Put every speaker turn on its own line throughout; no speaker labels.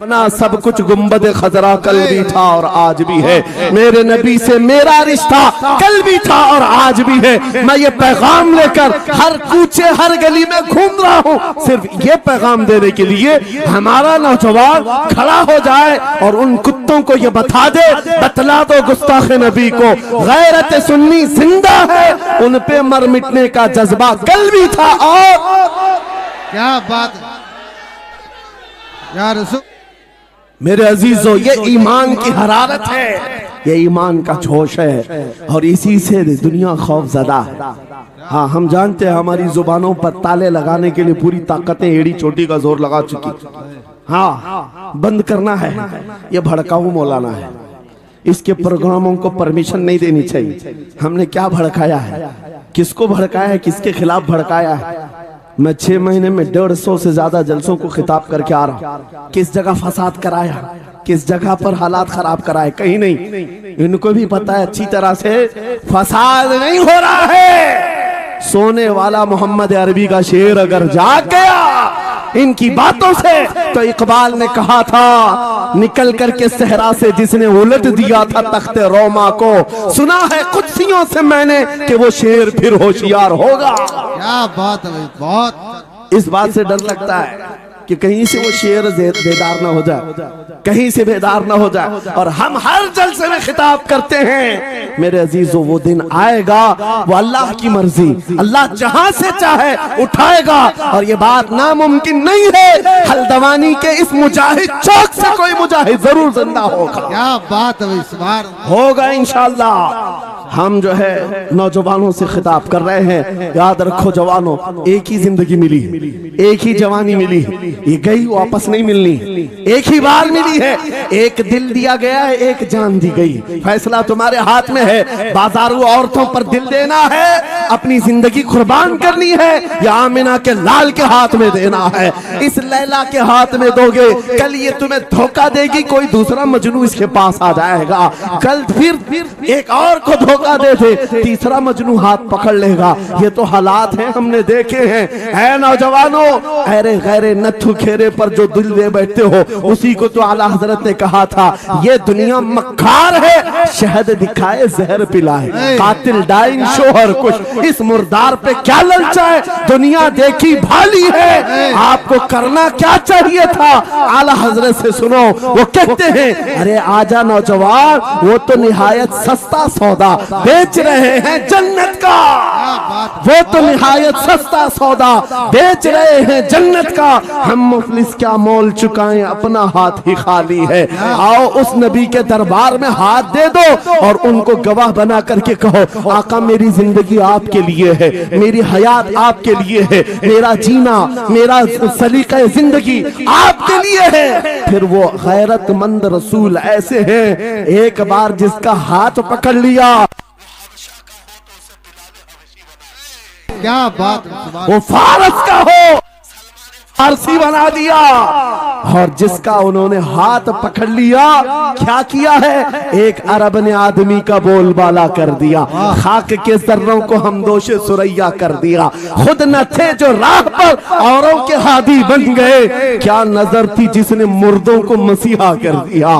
अपना सब कुछ गुंबद खजरा कल भी था और आज भी है। मेरे नबी से मेरा रिश्ता कल भी था और आज भी है। मैं ये पैगाम लेकर हर कूचे हर गली में घूम रहा हूँ, सिर्फ ये पैगाम देने के लिए हमारा नौजवान खड़ा हो जाए और उन कुत्तों को ये बता दे, बतला दो गुस्ताखे नबी को, गैरत सुन्नी जिंदा है, उन पे मर मिटने का जज्बा कल भी था। और
क्या बात यार
मेरे अजीजों, ये ईमान की हरारत है, ये ईमान का जोश है और इसी से दुनिया खौफजदा है। हाँ, हम जानते हैं हमारी जुबानों पर ताले लगाने के लिए पूरी ताकतें एड़ी चोटी का जोर लगा चुकी। हाँ, बंद करना है, ये भड़काऊ मौलाना है, इसके प्रोग्रामों को परमिशन नहीं देनी चाहिए। हमने क्या भड़काया है, किसको भड़काया है, किसके खिलाफ भड़काया है? मैं 6 महीने में 150 से ज्यादा जलसों को खिताब करके आ रहा हूँ। किस जगह फसाद कराया, किस जगह पर हालात खराब कराए, कहीं नहीं। इनको भी पता है अच्छी तरह से फसाद नहीं हो रहा है। सोने वाला मोहम्मद अरबी का शेर अगर जाग गया इनकी बातों से, तो इकबाल ने कहा था निकल करके सहरा से जिसने उलट दिया था तख्ते रोमा को, सुना है कुत्सियों से मैंने कि वो शेर फिर होशियार होगा।
क्या बात है, बहुत
इस बात से डर लगता है कि कहीं से वो शेर बेदार ना हो जाए, कहीं से बेदार ना हो जाए। और हम हर जलसे में खिताब करते हैं मेरे अजीजों, वो दिन आएगा, वो अल्लाह की मर्जी, अल्लाह जहां से चाहे उठाएगा और ये बात नामुमकिन नहीं है। हल्द्वानी के इस मुजाहिद चौक से कोई मुजाहिद जरूर जिंदा होगा।
क्या बात है, इस बार
होगा इंशाअल्लाह। हम जो है नौजवानों से खिताब कर रहे हैं, याद रखो जवानों, एक ही जिंदगी मिली, एक ही जवानी मिली, ये गई वापस नहीं मिलनी, एक ही बार मिली है। एक दिल दिया गया है, एक जान दी गई, फैसला तुम्हारे हाथ में है। बाजारू औरतों पर दिल देना है, अपनी जिंदगी कुर्बान करनी है, या आमिना के लाल के हाथ में देना है। इस लैला के हाथ में दोगे, कल ये तुम्हें धोखा देगी, कोई दूसरा मजनू इसके पास आ जाएगा, कल फिर एक और को धोखा दे दे, तीसरा मजनू हाथ पकड़ लेगा। ये तो हालात हैं, हमने देखे हैं। ऐ नौजवानों, अरे गैरे नथु खेरे पर जो दिल दे बैठते हो, उसी को तो आला हजरत ने कहा था, ये दुनिया मक्कार है, शहद दिखाए जहर पिलाए, कातिल डाइन शोहर कुछ, इस मुर्दार पे क्या ललचाए, दुनिया देखी भाली है, आपको करना क्या चाहिए था? आला हजरत से सुनो, वो कहते हैं अरे आजा नौजवान, वो तो निहायत सस्ता सौदा बेच रहे हैं जन्नत का, वो तो निहायत सस्ता सौदा बेच रहे हैं जन्नत का, हम मुफलिस क्या मोल चुकाएं, अपना हाथ ही खाली है। आओ उस नबी के दरबार में हाथ दे दो और उनको गवाह बना करके कहो, आका मेरी जिंदगी आपके लिए है, मेरी हयात आपके लिए है, मेरा जीना, मेरा सलीका जिंदगी आपके लिए है। फिर वो गैरतमंद रसूल ऐसे हैं, एक बार जिसका हाथ पकड़ लिया,
क्या बात,
वो फारस का हो फारसी बना दिया, और जिसका उन्होंने हाथ पकड़ लिया, क्या किया है, एक अरब ने आदमी का बोलबाला कर दिया, खाक के जर्रों को हमदोशे सुरैया कर दिया, खुद न थे जो राह पर औरों के हादी बन गए, क्या नजर थी जिसने मुर्दों को मसीहा कर दिया।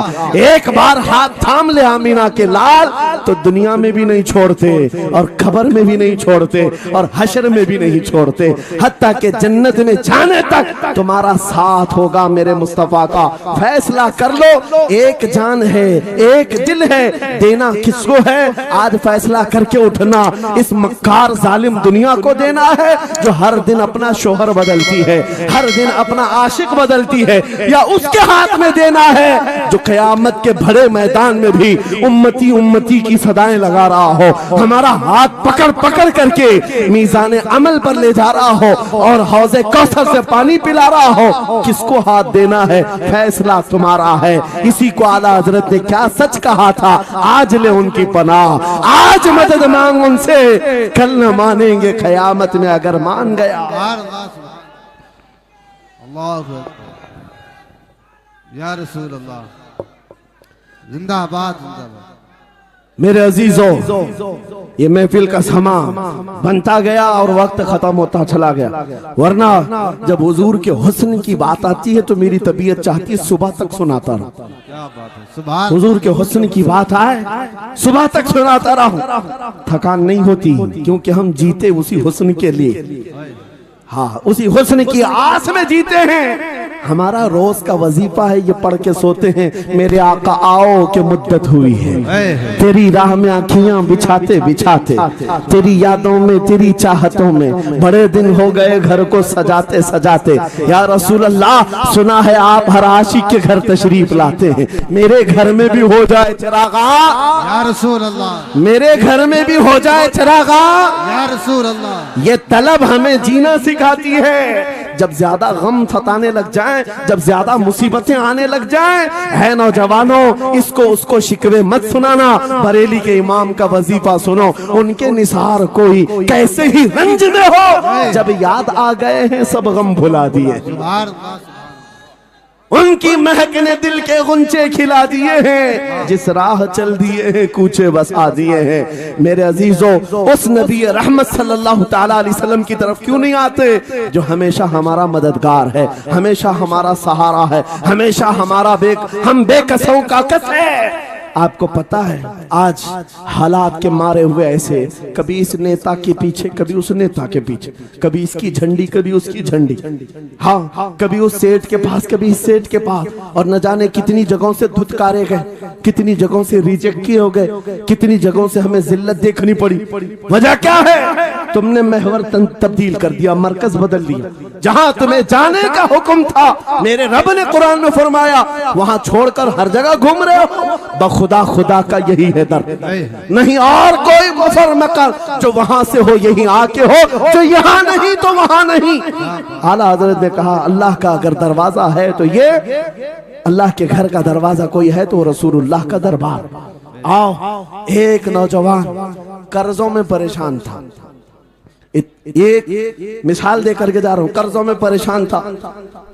एक बार हाथ थाम ले आमीना के लाल, तो दुनिया में भी नहीं छोड़ते और खबर में भी नहीं छोड़ते और हशर में भी नहीं छोड़ते, हत्ता के जन्नत में जाने तक तुम्हारा साथ होगा। मेरे मुस्तफा का फैसला कर लो, एक जान है, एक दिल है, देना किसको है? आज फैसला करके उठना, इस मक्कार जालिम दुनिया को देना है जो हर दिन अपना शोहर बदलती है, हर दिन अपना आशिक बदलती है, या उसके हाथ में देना है जो कयामत के बड़े मैदान में भी उम्मती उम्मती की सदाएं लगा रहा हो, हमारा हाथ पकड़ पकड़ करके मीज़ान अमल पर ले जा रहा हो और हौज़े कौसर से पानी पिला रहा हो। किसको हाथ देना है, फैसला तुम्हारा है। इसी को आला हजरत ने क्या सच कहा था, आज ले उनकी पनाह, आज मदद मांग उनसे, कल न मानेंगे कयामत में अगर मान गया।
अल्लाह या रसूल अल्लाह, जिंदाबाद जिंदाबाद।
मेरे अजीजों, ये महफिल का समा बनता गया और वक्त खत्म होता चला गया, वरना जब हुजूर के हुस्न की बात आती है तो मेरी तबीयत चाहती है सुबह तक सुनाता रहूं।
क्या बात है, सुभान।
हुजूर के हुस्न की बात आए सुबह तक सुनाता रहूं, थकान नहीं होती, क्योंकि हम जीते उसी हुस्न के लिए। हाँ, उसी हुस्न की आस में जीते हैं। हमारा रोज का वजीफा है, ये पढ़ के सोते हैं, मेरे आका आओ के मुद्दत हुई है, तेरी राह में आँखियां बिछाते बिछाते, तेरी यादों में तेरी चाहतों में बड़े दिन हो गए घर को सजाते सजाते। या रसूल अल्लाह, सुना है आप हर आशिक के घर तशरीफ लाते हैं, मेरे घर में भी हो जाए चिरागा,
या रसूल अल्लाह,
मेरे घर में भी हो जाए चिरागा।
या रसूल अल्लाह,
ये तलब हमें जीना सिखाती है। जब ज्यादा गम सताने लग जाएं, जब ज्यादा मुसीबतें आने लग जाएं, है नौजवानों, इसको उसको शिकवे मत सुनाना, बरेली के इमाम का वजीफा सुनो, उनके निसार कोई कैसे ही रंज में हो, जब याद आ गए हैं सब गम भुला दिए,
सुभान अल्लाह,
उनकी महक ने दिल के गुंचे खिला दिए हैं, जिस राह चल दिए हैं कूचे बसा दिए हैं। मेरे अजीजों, उस नबी रहमत सल्लल्लाहु ताला अलैहि वसल्लम की तरफ क्यों नहीं आते जो हमेशा हमारा मददगार है, हमेशा हमारा सहारा है, हमेशा हमारा हम बेकसों का कस है। आपको पता है आज हालात के मारे हुए ऐसे, कभी इस नेता के पीछे, कभी उस नेता के पीछे, कभी इसकी झंडी कभी उसकी झंडी, हाँ, कभी उस सेठ के पास कभी इस सेठ के पास, और न जाने कितनी जगहों से धुतकारे गए, कितनी जगहों से रिजेक्ट किए हो गए, कितनी जगहों से हमें जिल्लत देखनी पड़ी। वजह क्या है? तुमने महवर तब्दील कर दिया, मरकज बदल दिया। जहां तुम्हें जाने का हुक्म था, मेरे रब ने कुरान में फरमाया, वहां छोड़कर हर जगह घूम रहे हो। खुदा खुदा का यही है दर, नहीं और कोई गफर मकर, जो वहां से हो यही आके हो, जो यहाँ नहीं तो वहां नहीं। आला हजरत ने कहा, अल्लाह का अगर दरवाजा है तो ये अल्लाह के घर का दरवाजा कोई है तो रसूलुल्लाह का दरबार। आओ, एक नौजवान कर्जों में परेशान था, एक मिसाल दे करके जा रहा हूं, कर्जों में परेशान था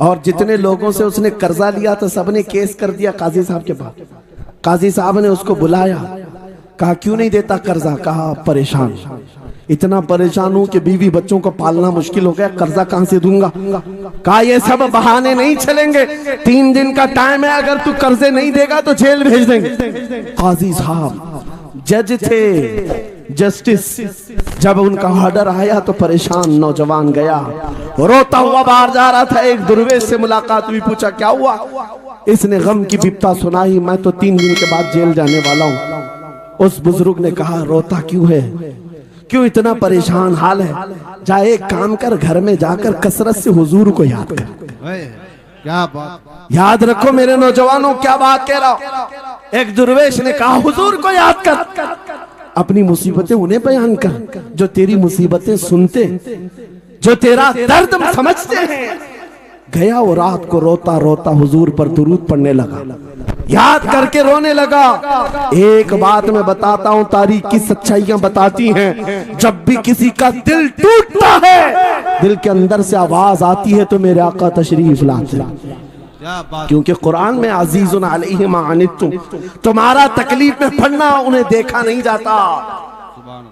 और जितने लोगों से उसने कर्जा लिया था सबने केस कर दिया काजी साहब के पास। काजी साहब ने उसको बुलाया, कहा क्यों नहीं देता कर्जा? कहा परेशान, इतना परेशान हूं कि बीवी बच्चों को पालना मुश्किल हो गया, कर्जा कहां से दूंगा? कहा ये सब बहाने नहीं चलेंगे, 3 दिन का टाइम है, अगर तू कर्जे नहीं देगा तो जेल भेज देंगे। काजी साहब जज थे, जस्टिस, जब उनका ऑर्डर आया तो परेशान नौजवान गया, रोता हुआ बाहर जा रहा था। एक दुर्वेश से मुलाकात हुई, पूछा क्या हुआ? इसने गम की बिपता सुनाई, मैं तो 3 दिन के बाद जेल जाने वाला हूं। उस बुजुर्ग ने कहा, रोता क्यों है, क्यों इतना परेशान हाल है? जा एक काम कर, घर में जाकर कसरत से हुजूर को याद कर।
क्या बात,
याद रखो मेरे नौजवानों, क्या बात कह रहा हूं। एक दुर्वेश ने कहा, हुजूर को याद कर, अपनी मुसीबतें उन्हें बयान कर जो तेरी मुसीबतें सुनते, जो तेरा दर्द समझते हैं। गया वो रात को रोता रोता हुजूर पर दुरूद पढ़ने लगा, याद करके रोने लगा। एक बात मैं बताता हूं, तारीख की सच्चाइयां बताती हैं, जब भी किसी का दिल टूटता है, दिल के अंदर से आवाज आती है तो मेरे आका तशरीफ लाते हैं। क्योंकि कुरान में अजीजुन अलैहि मा अनित्तुम, तुम्हारा तकलीफ में पड़ना उन्हें देखा नहीं जाता।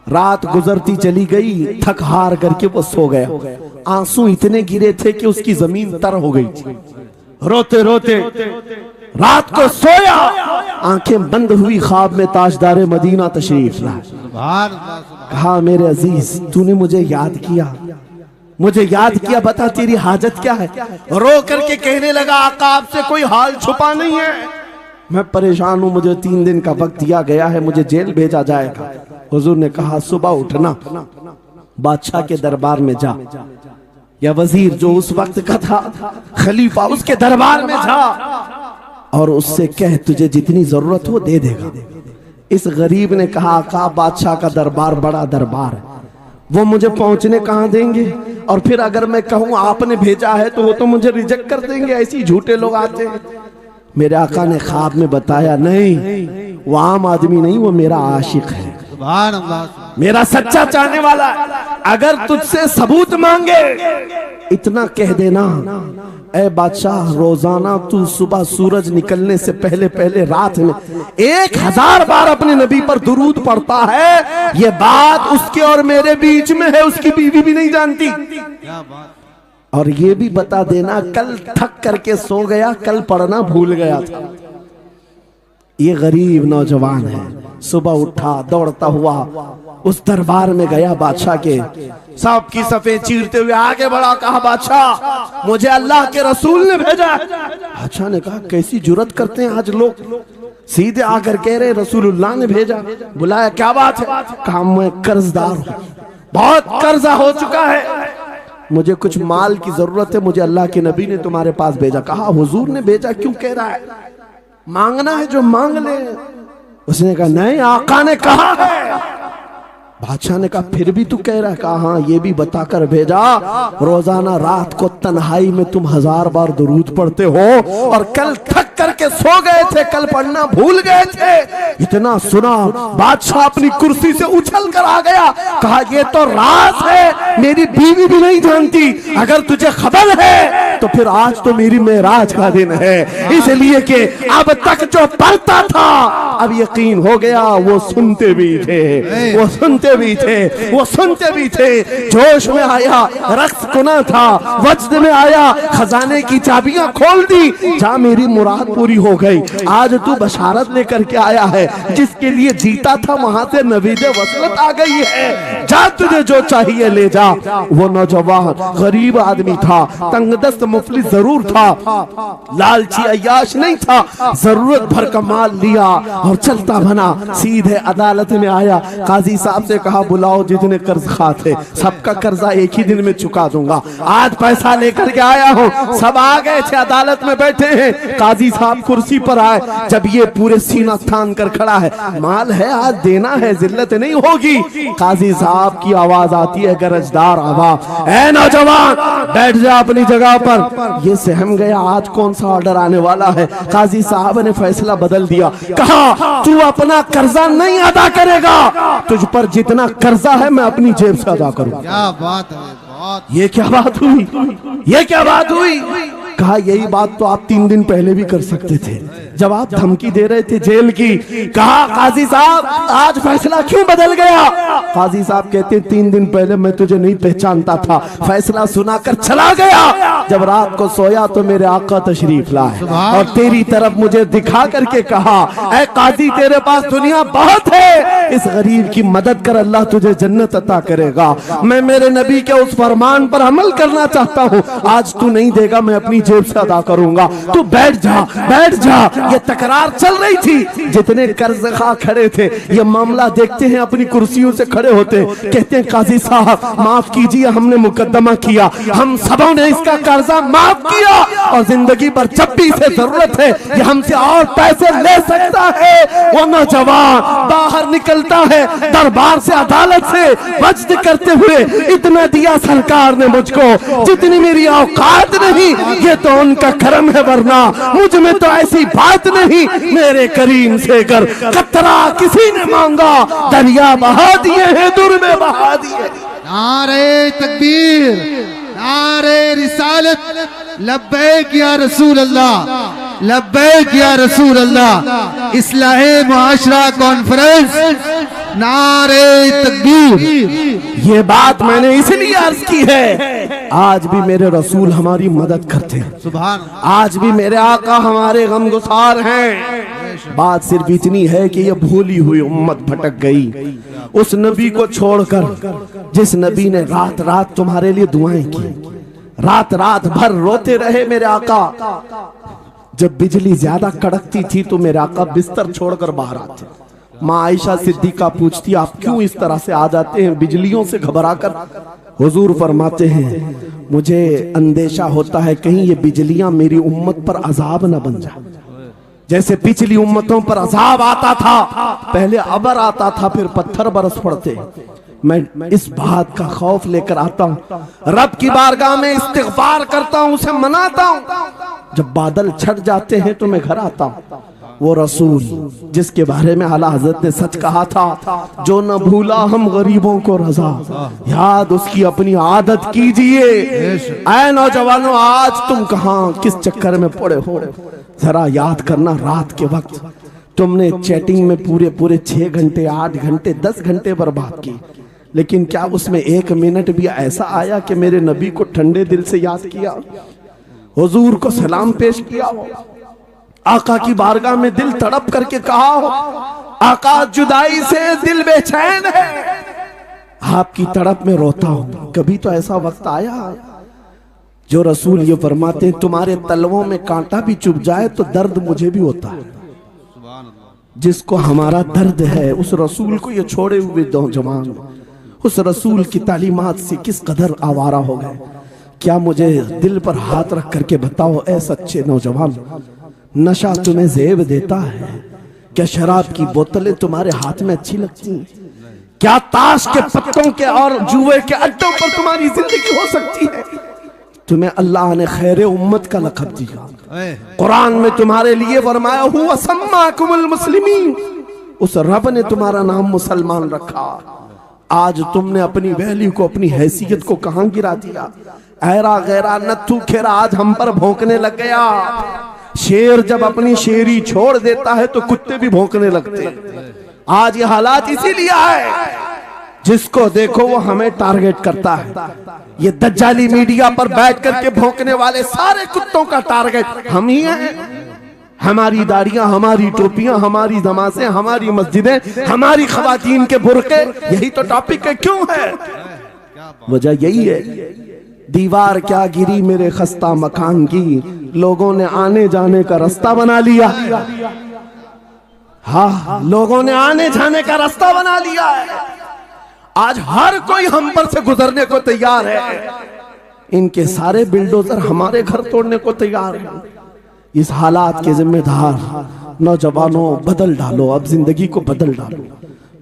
रात गुजरती चली गई, थक हार करके वो सो गया। आंसू इतने गिरे थे कि उसकी जमीन तर हो गई थी। रोते रोते रात को सोया, आंखें बंद हुई, ख्वाब में ताजदारे मदीना तशरीफ लाए। कहा मेरे अजीज, तूने मुझे याद किया, मुझे याद किया, बता तेरी हाजत क्या है? रो करके कहने लगा, आका आपसे कोई हाल छुपा नहीं है, मैं परेशान हूं, मुझे 3 दिन का वक्त दिया गया है, मुझे जेल भेजा जाएगा। हुजूर ने कहा, सुबह उठना, बादशाह के दरबार में जा, या वजीर जो उस वक्त का था, खलीफा, उसके दरबार में जा और उससे कह तुझे जितनी जरूरत हो दे देगा। इस गरीब ने कहा, आका बादशाह का दरबार बड़ा दरबार है, वो मुझे पहुंचने कहां देंगे, और फिर अगर मैं कहूं आपने भेजा है तो वो तो मुझे रिजेक्ट कर देंगे, ऐसे ही झूठे लोग आते हैं। मेरे आका ने ख्वाब में बताया, नहीं, वो आम आदमी नहीं, वो मेरा आशिक है, मेरा सच्चा चाहने वाला है। अगर तुझसे सबूत मांगे, इतना कह देना, ए बादशाह, रोजाना तू सुबह सूरज निकलने से पहले पहले रात में 1000 बार अपने नबी पर दुरूद पढ़ता है। ये बात उसके और मेरे बीच में है, उसकी बीवी भी नहीं जानती।
क्या बात।
और ये भी बता देना, कल थक करके सो गया, कल पढ़ना भूल गया था। ये गरीब नौजवान है, सुबह उठा दौड़ता हुआ उस दरबार में गया बादशाह के, सबकी सफेद चीरते हुए आगे बढ़ा, कहा बादशाह मुझे अल्लाह के रसूल ने भेजा। बादशाह ने कहा कैसी जुर्रत करते हैं आज लोग, सीधे आकर कह रहे रसूलुल्लाह ने भेजा। बुलाया, क्या बात है? कहा मैं कर्जदार हूं, बहुत कर्जा हो चुका है, मुझे कुछ माल की जरूरत है, मुझे अल्लाह के नबी ने तुम्हारे पास भेजा। कहा हुजूर ने भेजा, क्यों कह रहा है? मांगना है जो मांग ले। उसने कहा नहीं, आका ने कहा है। बादशाह ने कहा फिर भी तू कह रहा है? कहा हाँ, ये भी बताकर भेजा रोजाना रात को तन्हाई में तुम 1000 बार दुरूद पढ़ते हो, और कल थक करके सो गए थे, कल पढ़ना भूल गए थे। इतना सुना बादशाह अपनी कुर्सी से उछल कर आ गया, कहा ये तो राज है, मेरी बीवी भी नहीं जानती, अगर तुझे खबर है तो फिर आज तो मेरी मेराज का दिन है, इसलिए कि अब तक जो पढ़ता था अब यकीन हो गया। वो सुनते भी थे, वो सुनते भी थे, वो सुनते भी थे। जोश में आया, रक्स कुना था, वज्द में आया, खजाने की चाबियां खोल दी, जा मेरी मुराद पूरी हो गई। आज तू बशारत लेकर के आया है, जिसके लिए जीता था वहां से नवीद वसलत आ गई है, जा तुझे जो चाहिए ले जा। वो नौजवान गरीब आदमी था, तंगदस्त मुफलिस जरूर था, लालची अय्याश नहीं था, जरूरत भर का माल लिया और चलता बना, सीधे अदालत में आया। काजी साहब से कहा बुलाओ जितने कर्ज खा थे, सबका कर्जा एक ही दिन में चुका दूंगा, आज पैसा लेकर के आया हूँ। सब आ गए थे, अदालत में बैठे हैं। काजी साहब कुर्सी पर आए, जब ये पूरे सीना थान कर खड़ा है, माल है आज देना है, जिल्लत नहीं होगी। काजी साहब की आवाज आती है, गरजदार आवाज, ए नौजवान बैठ जा अपनी जगह पर। ये सहम गया, आज कौन सा ऑर्डर आने वाला है। काजी साहब ने फैसला बदल दिया, कहा तू अपना कर्जा नहीं अदा करेगा, तुझ पर जितना कर्जा है मैं अपनी जेब से अदा करूंगा।
क्या बात है, बहुत।
ये क्या बात हुई, ये क्या बात हुई? कहा यही बात तो आप 3 दिन पहले भी कर सकते थे, जब आप धमकी दे रहे थे जेल की। कहा काजी साहब आज फैसला क्यों बदल गया? काजी साहब कहते 3 दिन पहले मैं तुझे नहीं पहचानता था, फैसला सुनाकर चला गया, जब रात को सोया तो मेरे आका तशरीफ लाए और तेरी तरफ मुझे दिखा करके कहा, ऐ काजी तेरे पास दुनिया बहुत है, इस गरीब की मदद कर, अल्लाह तुझे जन्नत अता करेगा। मैं मेरे नबी के उस फरमान पर अमल करना चाहता हूँ, आज तू नहीं देगा मैं अपनी जेब से अदा करूंगा, तू बैठ जा, बैठ जा। ये तकरार चल रही थी, जितने कर्जखा खड़े थे ये मामला देखते हैं, अपनी कुर्सियों से खड़े होते, कहते हैं काजी साहब माफ कीजिए, हमने मुकदमा किया, हम सबों ने इसका कर्जा माफ किया, और जिंदगी भर जब भी इसे जरूरत है ये हमसे और पैसे ले सकता है। वो नौजवान बाहर निकलता है दरबार से, अदालत से, वज्द करते हुए, इतना दिया सरकार ने मुझको जितनी मेरी औकात नहीं, ये तो उनका करम है, वरना मुझ में तो ऐसी बात नहीं। मेरे करीम से कर कतरा किसी ने मांगा, दरिया बहा दिए हैं, दुर में बहा दिए।
नारे तकबीर, नारे रिसालत, लब्बैक या रसूल अल्लाह, लब्बैक या रसूल अल्लाह। इस्लाहे मुआशरा कॉन्फ्रेंस, नारे तकबीर।
ये बात मैंने इसलिए अर्ज की है, आज भी मेरे रसूल हमारी मदद करते हैं,
सुभान,
आज भी मेरे आका हमारे गमगुसार हैं। बात सिर्फ इतनी है कि ये भूली हुई उम्मत भटक गई उस नबी को छोड़कर, जिस नबी ने रात रात तुम्हारे लिए दुआएं की, रात रात भर रोते रहे मेरे आका। जब बिजली ज्यादा कड़कती थी तो मेरे आका बिस्तर छोड़कर बाहर आते। माँ आयशा सिद्दीका पूछती आप क्यों इस तरह से आ जाते हैं बिजलियों से घबराकर? हुजूर फरमाते हैं मुझे अंदेशा होता है कहीं ये बिजलियां मेरी उम्मत पर अजाब न बन जाए, जैसे पिछली उम्मतों पर अजाब आता था, पहले अबर आता था फिर पत्थर बरस पड़ते। मैं इस बात का खौफ लेकर आता हूँ, रब की बारगाह में इस्तिग़फ़ार करता हूँ, उसे मनाता हूँ। जब बादल छट जाते हैं तो मैं घर आता हूँ, वो रसूल जिसके बारे में आला हजरत ने सच कहा था, जो न भूला हम गरीबों को रजा, याद उसकी अपनी आदत कीजिए। ऐ नौजवानों, आज तुम कहां किस चक्कर में पड़े हो, जरा याद करना। रात के वक्त तुमने चैटिंग में पूरे पूरे 6 घंटे 8 घंटे 10 घंटे बर्बाद की, लेकिन क्या उसमें 1 मिनट भी ऐसा आया कि मेरे नबी को ठंडे दिल से याद किया, हुजूर को सलाम पेश किया हो, आका की बारगाह में दिल तड़प करके कहा हो, आका जुदाई से दिल बेचैन है, आपकी तड़प में रोता हूं। कभी तो ऐसा वक्त आया जो रसूल ये फरमाते, तुम्हारे तलवों में कांटा भी चुभ जाए तो दर्द मुझे भी होता है। जिसको हमारा दर्द है उस रसूल को ये छोड़े हुए नौजवान उस रसूल की तालीमात से किस कदर आवारा हो गए। क्या मुझे दिल पर हाथ रख करके बताओ, ऐ सच्चे नौजवान, नशा तुम्हें ज़ेब देता है? क्या शराब की बोतलें तुम्हारे हाथ में अच्छी लगती हैं? क्या ताश के पत्तों के और जुए के अड्डों पर तुम्हारी जिंदगी हो सकती है? तुम्हें अल्लाह ने खैर उम्मत का लक़ब दिया, कुरान में तुम्हारे लिए फरमाया हुआ सम्माकुमुल मुस्लिमीन, उस रब ने तुम्हारा नाम मुसलमान रखा। आज तुमने अपनी वैल्यू को, अपनी हैसियत को कहां गिरा दिया? ऐरा गैरा नत्थू खेरा आज हम पर भौंकने लग गया। शेर जब अपनी शेरी छोड़ देता है तो कुत्ते भी भौंकने लगते हैं। आज ये हालात इसीलिए है, जिसको देखो वो हमें टारगेट करता है। ये दज्जाली मीडिया पर बैठ करके भौंकने वाले सारे कुत्तों का टारगेट हम ही हैं। हमारी दाढ़ियां, हमारी टोपियां, हमारी नमाज़ें, हमारी मस्जिदें, हमारी खवातीन के बुर्के, यही तो टॉपिक है। क्यों है? वजह यही है, दीवार क्या गिरी मेरे खस्ता मकान की, लोगों ने आने जाने का रास्ता बना लिया। हाँ, लोगों ने आने जाने का रास्ता बना लिया है। आज हर कोई हम पर से गुजरने को तैयार है। इनके सारे बिल्डोजर हमारे घर तोड़ने को तैयार है। इस हालात के जिम्मेदार नौजवानों, बदल डालो, अब जिंदगी को बदल डालो।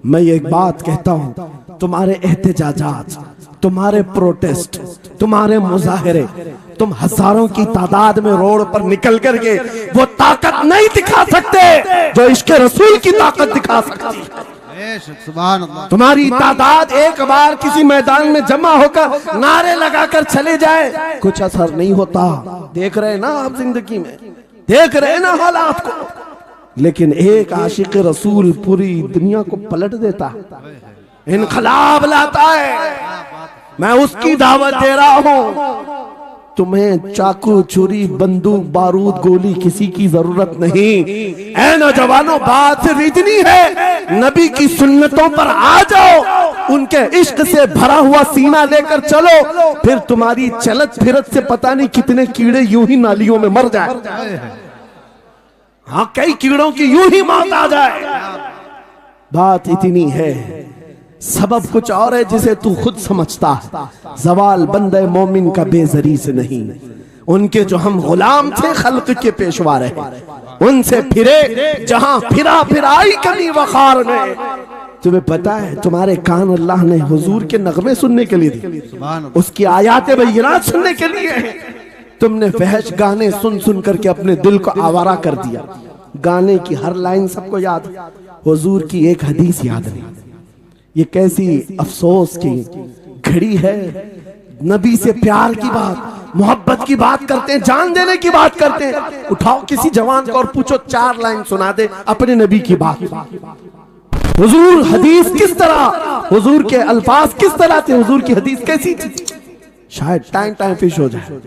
मैं ये एक बात कहता हूं, तुम्हारे एहतजाजात, तुम्हारे प्रोटेस्ट, तुम्हारे मुजाहरे, तुम हजारों की तादाद में रोड पर निकल करके वो ताकत नहीं दिखा सकते जो इश्क रसूल की ताकत दिखा सकती है। तुम्हारी तादाद एक बार किसी मैदान में जमा होकर नारे लगाकर चले जाए, कुछ असर नहीं होता। देख रहे ना आप, जिंदगी में देख रहे ना हालात को। लेकिन एक आशिक रसूल पूरी दुनिया को पलट देता है, इनकलाब लाता है। मैं उसकी दावत दे रहा हूं। तुम्हें चाकू, छुरी, बंदूक, बारूद, गोली किसी की जरूरत नहीं। ऐ नौजवानों, बात सिर्फ इतनी है, नबी की सुन्नतों पर आ जाओ, उनके इश्क से भरा हुआ सीना लेकर चलो, फिर तुम्हारी चलत फिरत से पता नहीं कितने कीड़े यूं ही नालियों में मर जाए। हाँ, कई कीड़ों की यूं ही मौत आ जाए। बात इतनी है, सबब कुछ और है जिसे तू खुद समझता है। जवाल बंदे मोमिन का बेजरी से नहीं, उनके जो हम गुलाम थे खल्क के पेशवा रहे, उनसे फिरे जहां फिरा फिराई कमी वखार में। तुम्हें पता है, तुम्हारे कान अल्लाह ने हुजूर के नगमे सुनने के लिए दिए, उसकी आयाते बय्यिनात सुनने के लिए। तुमने फहश गाने सुन सुन करके अपने दिल को आवारा कर दिया। गाने की हर लाइन सबको याद, हुजूर की एक हदीस याद नहीं। ये कैसी अफसोस की घड़ी है। नबी से प्यार की बात, मोहब्बत की बात करते हैं, जान देने की बात करते हैं। उठाओ किसी जवान को और पूछो 4 लाइन सुना दे अपने नबी की बात। हुजूर हदीस किस तरह, हुजूर के अल्फाज किस तरह थे, हुजूर की हदीस कैसी थी, शायद टाइम फिश हो जाए।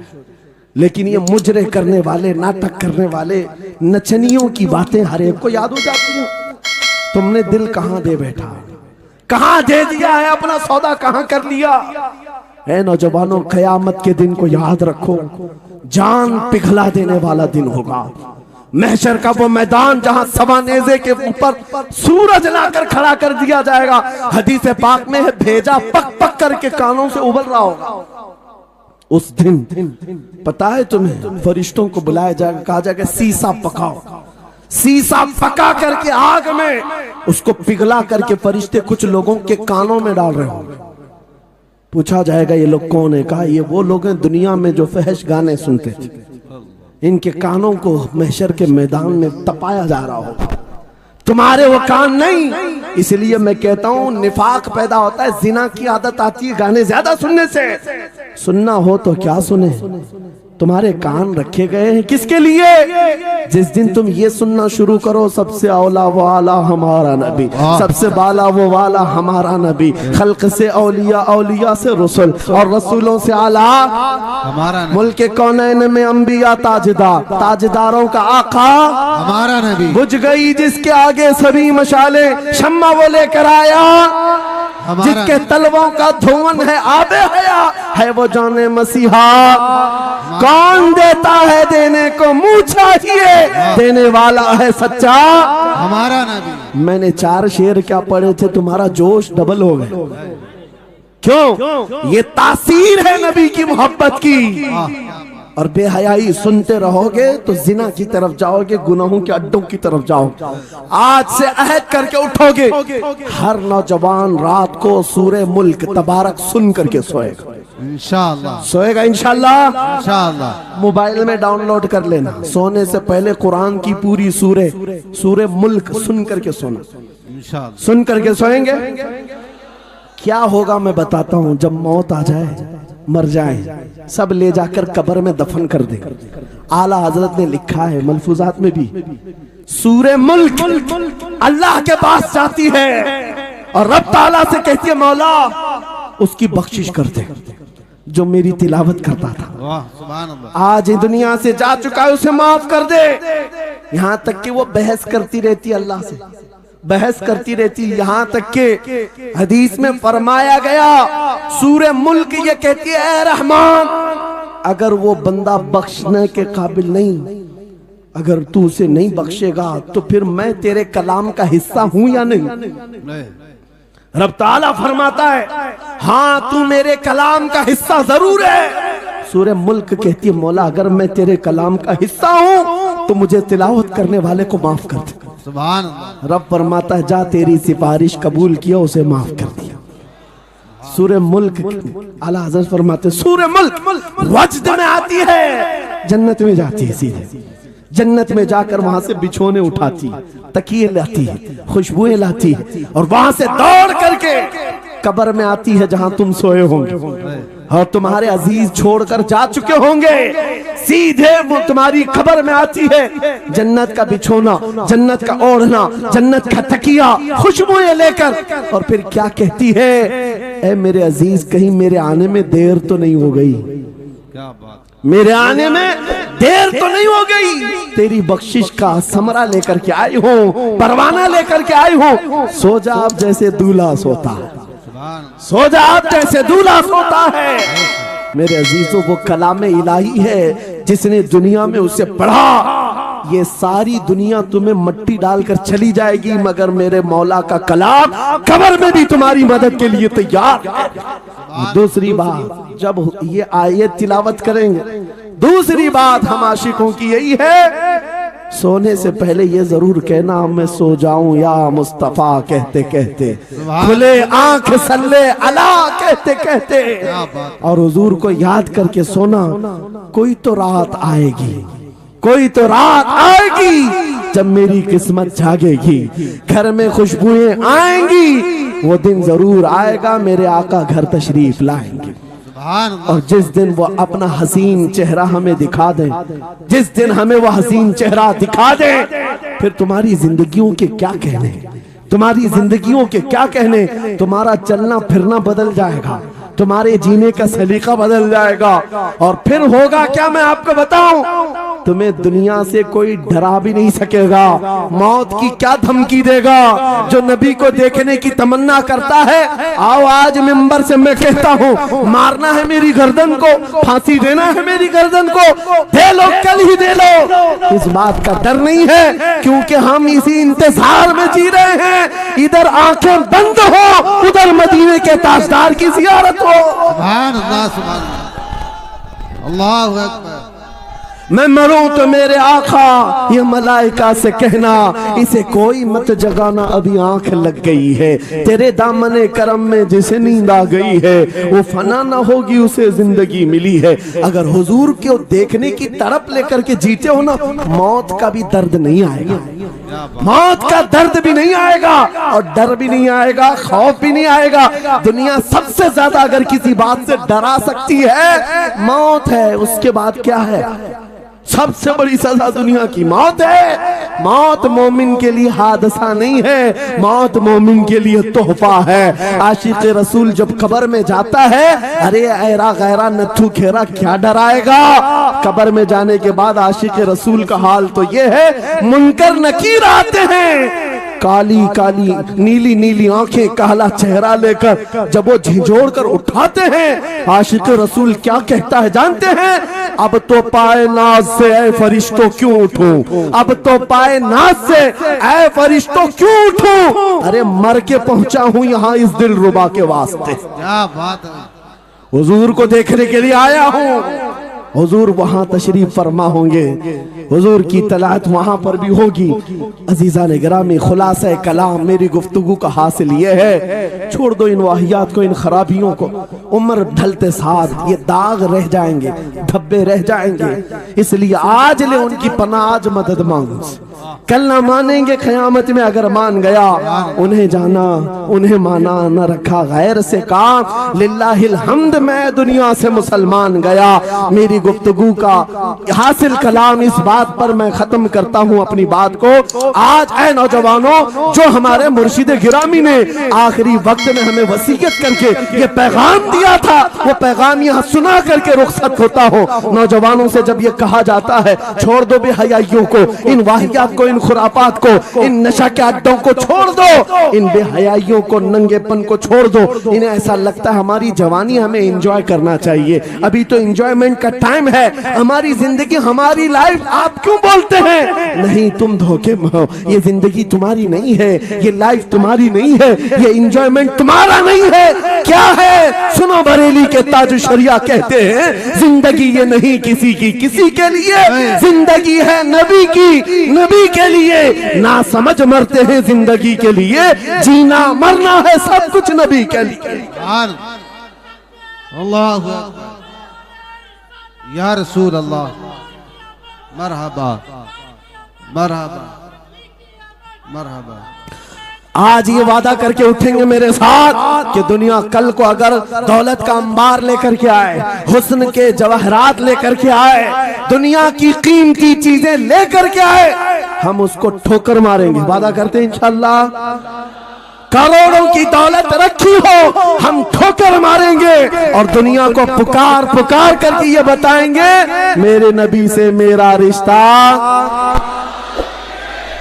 लेकिन ये मुजरे करने वाले, नाटक करने वाले, नचनियों की बातें हर एक को याद हो जाती हैं। तुमने दिल कहां दे बैठा, कहां दे दिया है, अपना सौदा कहां कर लिया है। नौजवानों, कयामत के दिन को याद रखो, जान पिघला देने वाला दिन होगा। महशर का वो मैदान जहां सवानेजे के ऊपर सूरज लाकर खड़ा कर दिया जाएगा। हदीस पाक में है, भेजा पक पक करके कानों से उबल रहा होगा। उस दिन पता है तुम्हें, फरिश्तों को बुलाया जाएगा, कहा जाएगा सीसा पकाओ। सीसा पका करके आग में उसको पिघला करके फरिश्ते कुछ लोगों के कानों में डाल रहे होंगे। पूछा जाएगा ये लोग कौन है? कहा ये वो लोग हैं दुनिया में जो फहश गाने सुनते थे, इनके कानों को महशर के मैदान में तपाया जा रहा होगा, तुम्हारे वो कान नहीं। इसलिए मैं कहता हूं निफाक पैदा होता है, जिना की आदत आती है गाने ज्यादा सुनने से। सुनना हो तो क्या सुने, तुम्हारे कान रखे गए हैं किसके लिए? जिस दिन तुम ये सुनना शुरू करो, सबसे औला वो आला हमारा नबी, सबसे बाला वो वाला हमारा नबी, खल्क से औलिया, औलिया से रसूल, और रसूलों से आला
हमारा नबी,
मुल्क कौनैन में अंबिया ताजदार, ताजदारों का आका
हमारा नबी,
बुझ गई जिसके आगे सभी मशाले, शम्मा वो लेकर आया जिसके तलवों का धुआं है आबे हया, है वो जाने मसीहा। कौन देता है देने को मुंह चाहिए, देने वाला है सच्चा
हमारा नबी।
मैंने 4 शेर क्या पढ़े थे, तुम्हारा जोश डबल हो गया। क्यों? ये तासीर है नबी की मोहब्बत की। और बेहयाई सुनते रहोगे तो जिना की तरफ जाओगे, गुनाहों के अड्डों की तरफ जाओगे। आज से अहद करके उठोगे, हर नौजवान रात को सूरे मुल्क तबारक सुन करके सोएगा,
इंशाअल्लाह
सोएगा इंशाअल्लाह।
इंशाअल्लाह
मोबाइल में डाउनलोड कर लेना, सोने से पहले कुरान की पूरी सूरे मुल्क सुन करके सोना,
इंशाअल्लाह
सुन करके सोएंगे। क्या होगा मैं बताता हूं, जब मौत आ जाए, मर जाए, सब ले जाकर कब्र में दफन कर दे। आला हजरत ने लिखा है मलफूजात में भी, सूरे मुल्क अल्लाह के पास जाती है और रब ताला से कहती है मौला उसकी बख्शिश कर दे जो मेरी तिलावत करता था,
वाह सुभान अल्लाह,
आज दुनिया से जा चुका है, उसे माफ कर दे। यहां तक कि वो बहस करती रहती अल्लाह से, बहस करती रहती, यहां तक के हदीस में फरमाया गया सूरे मुल्क ये कहती है ऐ रहमान, अगर वो बंदा बख्शने के काबिल नहीं, अगर तू उसे नहीं बख्शेगा तो फिर मैं तेरे कलाम का हिस्सा हूं या नहीं? रब ताला फरमाता है हाँ तू मेरे कलाम का हिस्सा जरूर है। सूरे मुल्क कहती है मौला अगर मैं तेरे कलाम का हिस्सा हूं तो मुझे तिलावत करने वाले को माफ कर दे।
सुभान अल्लाह।
रब फरमाता है जा तेरी सिफारिश कबूल किया, उसे माफ कर दिया। सूरे मुल्क आला हज़रत फरमाते सूरे मुल्क वज्द में आती है, जन्नत में जाती है, सीधे जन्नत में जाकर वहां से बिछोने उठाती, तकिए लाती है, खुशबुएं लाती है और वहां से दौड़ करके कब्र में आती है जहां तुम सोए होंगे और तुम्हारे अजीज छोड़कर जा चुके होंगे। सीधे वो तुम्हारी कब्र में आती है, जन्नत का बिछोना, जन्नत का ओढ़ना, जन्नत का तकिया, खुशबुएं लेकर, और फिर क्या कहती है ए मेरे अजीज कहीं मेरे आने में देर तो नहीं हो गई,
क्या बात,
मेरे आने में देर तो नहीं हो गई, तेरी बख्शिश का समरा लेकर के आई हूँ, परवाना लेकर के आई हूँ। सो जा आप जैसे दूल्हा सोता है, सो जा आप जैसे दूल्हा सोता है। मेरे अजीजों वो कलामे इलाही है जिसने दुनिया में उसे पढ़ा, ये सारी दुनिया तुम्हें मट्टी डालकर चली जाएगी मगर मेरे मौला का कलाम कब्र में भी तुम्हारी मदद के लिए तैयार है। दूसरी बात जब ये आयत तिलावत करेंगे, दूसरी बात हम आशिकों की यही है सोने से पहले ये जरूर कहना मैं सो जाऊं या मुस्तफा कहते कहते, खुले आंख सल्ले अला कहते कहते, और हुजूर को याद करके सोना। कोई तो रात आएगी, कोई तो रात आएगी जब मेरी किस्मत जागेगी, घर में खुशबुएं आएंगी, वो दिन जरूर आएगा मेरे आका घर तशरीफ लाएंगे। और जिस दिन वो अपना हसीन चेहरा हमें दिखा दे, जिस दिन हमें वो हसीन चेहरा दिखा दे, फिर तुम्हारी जिंदगियों के क्या कहने, तुम्हारी जिंदगियों के क्या कहने, तुम्हारा चलना फिरना बदल जाएगा, तुम्हारे जीने का सलीका बदल जाएगा। और फिर होगा क्या मैं आपको बताऊं, तुम्हें दुनिया से कोई डरा भी नहीं सकेगा, मौत की क्या धमकी देगा। जो नबी को देखने की तमन्ना करता है, आओ आज मिंबर से मैं कहता हूँ मारना है मेरी गर्दन को, फांसी देना है मेरी गर्दन को, दे लो कल ही दे लो, इस बात का डर नहीं है क्योंकि हम इसी इंतजार में जी रहे हैं। इधर आंखें बंद हो, उधर मदीने के ताजदार की जियारत हो।
सुभान अल्लाह, सुभान अल्लाह, अल्लाहु अकबर।
मैं मरूं तो मेरे आका ये मलाइका से कहना, इसे कोई मत जगाना अभी आंख लग गई है। तेरे दामने करम में जिसे नींद आ गई है वो फना ना होगी, उसे जिंदगी मिली है। अगर हुजूर को देखने की तड़प लेकर के जीते हो ना, मौत का भी दर्द नहीं आएगा, मौत का दर्द भी नहीं आएगा और डर भी नहीं आएगा, खौफ भी नहीं आएगा। दुनिया सबसे ज्यादा अगर किसी बात से डरा सकती है मौत है, उसके बाद क्या है? सबसे बड़ी सजा दुनिया की मौत है। मौत मोमिन के लिए हादसा नहीं है, मौत मोमिन के लिए तोहफा है। आशिक रसूल जब कब्र में जाता है, अरे ऐरा गैरा नथु खेरा क्या डराएगा? कब्र में जाने के बाद आशिक रसूल का हाल तो ये है, मुनकर नकीर आते हैं, काली काली नीली नीली आंखें, काला चेहरा लेकर जब वो झिझोड़ कर उठाते हैं, आशिक रसूल क्या कहता है जानते हैं? अब तो पाए नाज से ऐ फरिश्तों क्यों उठूं, अब तो पाए नाज से ऐ फरिश्तों क्यों उठूं? अरे मर के पहुंचा हूं यहाँ इस दिल रुबा के वास्ते,
क्या बात है।
हुजूर को देखने के लिए आया हूं। हुजूर वहां तशरीफ फरमा होंगे, हुजूर की तलात वहां पर भी होगी। अजीजा ने गिरामी, खुलासा कलाम मेरी गुफ्तगू का हासिल ये है, छोड़ दो इन वाहियात को, इन खराबियों को। उम्र ढलते साथ ये दाग रह जाएंगे, धब्बे रह जाएंगे, इसलिए आज ले उनकी पनाह, आज मदद मांग। कल ना मानेंगे क़यामत में, अगर मान गया उन्हें जाना उन्हें माना, न रखा गैर से काम। लिल्लाहिल हम्द, मैं दुनिया से मुसलमान गया। मेरी गुफ्तगू का हासिल कलाम इस बात पर मैं खत्म करता हूँ अपनी बात को। आज ऐ नौजवानों, जो हमारे मुर्शिद गिरामी ने आखिरी वक्त में हमें वसीयत करके ये पैगाम दिया था, वो पैगाम यहाँ सुना करके रुखसत होता हो। नौजवानों से जब ये कहा जाता है छोड़ दो बेहयाइयों को, इन वाहियात को, इन खुरापात को, इन नशा के अड्डों को छोड़ दो, इन बेहयाइयों को, नंगेपन को छोड़ दो। इन्हें ऐसा लगता है हमारी जवानी हमें एंजॉय करना चाहिए, अभी तो एंजॉयमेंट का टाइम है, हमारी जिंदगी हमारी लाइफ आप क्यों बोलते हैं? नहीं, तुम धोखे में हो, ये जिंदगी तुम्हारी नहीं है, ये लाइफ तुम्हारी नहीं है, ये एंजॉयमेंट तुम्हारा नहीं है। क्या है? सुनो, बरेली के ताज शरिया कहते हैं जिंदगी ये नहीं किसी की किसी के लिए, जिंदगी है नबी की नबी के लिए। ना समझ मरते हैं जिंदगी के लिए, जीना मरना है सब कुछ नबी के लिए।
अल्लाह या रसूल अल्लाह, मरहबा मरहबा मरहबा।
आज ये वादा करके उठेंगे मेरे साथ कि दुनिया कल को अगर दौलत का अंबार लेकर के आए, हुस्न के जवाहरात लेकर के आए, दुनिया की कीमती चीजें लेकर के आए, हम उसको ठोकर मारेंगे। वादा करते हैं इंशाअल्लाह। करोड़ों की दौलत रखी हो, हम ठोकर मारेंगे और दुनिया को पुकार पुकार करके ये बताएंगे मेरे नबी से मेरा रिश्ता।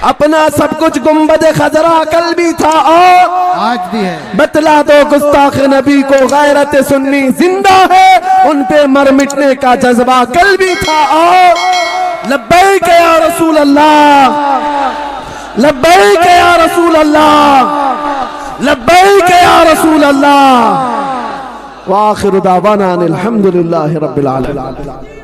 अपना सब कुछ गुंबद खजरा कल भी था और
आज भी है।
बतला दो गुस्ताख नबी को गैरत सुन्नी जिंदा है, उन पे मर मिटने का जज्बा कल भी था और लब्बैक या रसूल अल्लाह, लब्बैक या रसूल अल्लाह, लब्बैक या रसूल अल्लाह। व आखिरु दावाना अनिल हम्दुलिल्लाहि रब्बिल आलमीन।